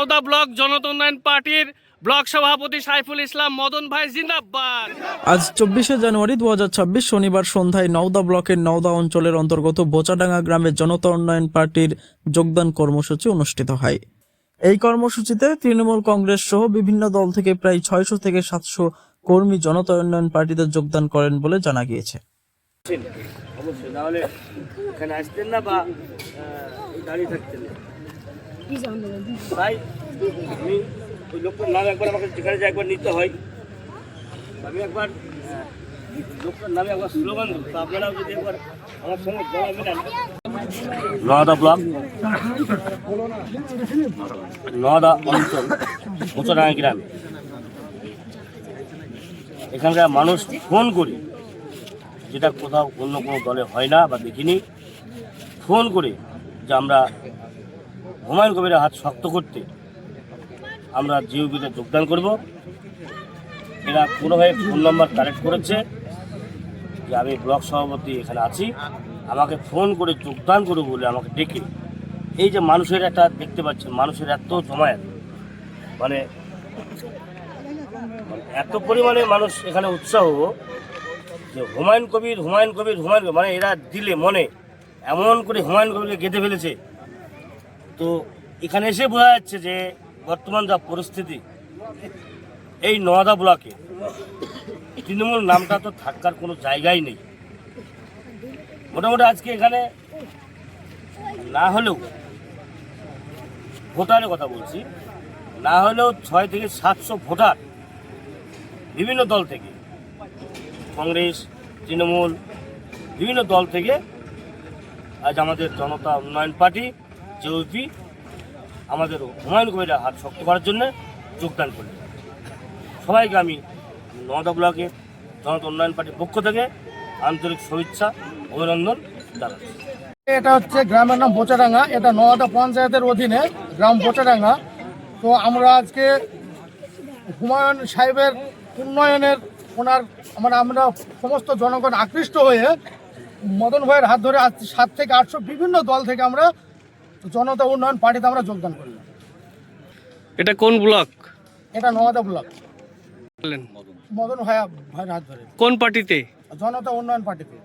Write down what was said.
Nowda block জনতা উন্নয়ন পার্টির block সভাপতি সাইফুল ইসলাম মদন ভাই জিন্দাবাদ। আজ 24শে জানুয়ারি 2026 শনিবার সন্ধ্যায় নওদা ব্লকের নওদা অঞ্চলের অন্তর্গত বোচাডাঙ্গা গ্রামে জনতা উন্নয়ন পার্টির যোগদান কর্মসূচি অনুষ্ঠিত হয়। এই কর্মসূচিতে তৃণমূল কংগ্রেস সহ বিভিন্ন দল থেকে প্রায় 600 থেকে 700 কর্মী জনতা উন্নয়ন পার্টিতে যোগদান করেন বলে জানা গিয়েছে। অবশ্যই, নাহলে এখানে আসতেন না বা দাঁড়িয়ে থাকতেন না। তাই আমি ওই লোকটার নাম একবার আমাকে যেখানে যায় একবার নিতে হয়, আমি একবার লোকটার নামে একবার স্লোগান দেবো। তো আপনারাও যদি একবার আমার সঙ্গে গলা মেলান। নওদা ব্লক নওদা অঞ্চল বোচাডাঙ্গা গ্রামে এখানকার মানুষ ফোন করি, যেটা কোথাও অন্য কোনো দলে হয় না বা দেখিনি, ফোন করে যে আমরা হুমায়ুন কবিরের হাত শক্ত করতে আমরা জিওবিতে যোগদান করব। এরা কোনোভাবে ফোন নাম্বার কালেক্ট করেছে যে আমি ব্লক সভাপতি এখানে আছি, আমাকে ফোন করে যোগদান করবো বলে আমাকে ডেকে। এই যে মানুষের একটা দেখতে পাচ্ছেন, মানুষের এত জমায়েত, মানে এত পরিমাণে মানুষ এখানে উৎসাহ যে হুমায়ুন কবির মানে এরা দিলে মনে এমন করে হুমায়ুন কবিরকে গেঁথে ফেলেছে। তো এখানে এসে বোঝা যাচ্ছে যে বর্তমান যা পরিস্থিতি এই নওদা ব্লকে তৃণমূল নামটা তো থাকার কোনো জায়গাই নেই। মোটামুটি আজকে এখানে না হলেও ভোটারের কথা বলছি, না হলেও 600 থেকে 700 ভোটার বিভিন্ন দল থেকে, কংগ্রেস, তৃণমূল, বিভিন্ন দল থেকে আজ আমাদের জনতা উন্নয়ন পার্টি জেওপি আমাদের হুমায়ুন কবিরের হাত শক্ত করার জন্য যোগদান করলেন। সবাইকে আমি নওদা ব্লকের জনতা উন্নয়ন পার্টির পক্ষ থেকে আন্তরিক শুভেচ্ছা অভিনন্দন জানাচ্ছি। এটা হচ্ছে গ্রামের নাম বোচাডাঙ্গা, এটা নওদা পঞ্চায়েতের অধীনে গ্রাম বোচাডাঙ্গা। তো আমরা আজকে হুমায়ুন সাহেবের উন্নয়নের আমরা সমস্ত জনগণ আকৃষ্ট হয়ে মদন ভাইয়ের হাত ধরে আজ 7 থেকে 800 বিভিন্ন দল থেকে আমরা জনতা উন্নয়ন পার্টিতে আমরা যোগদান করলাম। এটা কোন ব্লক? এটা নওদা ব্লক, মদন ভাইয়ের হাত ধরে কোন পার্টিতে? জনতা উন্নয়ন পার্টিতে।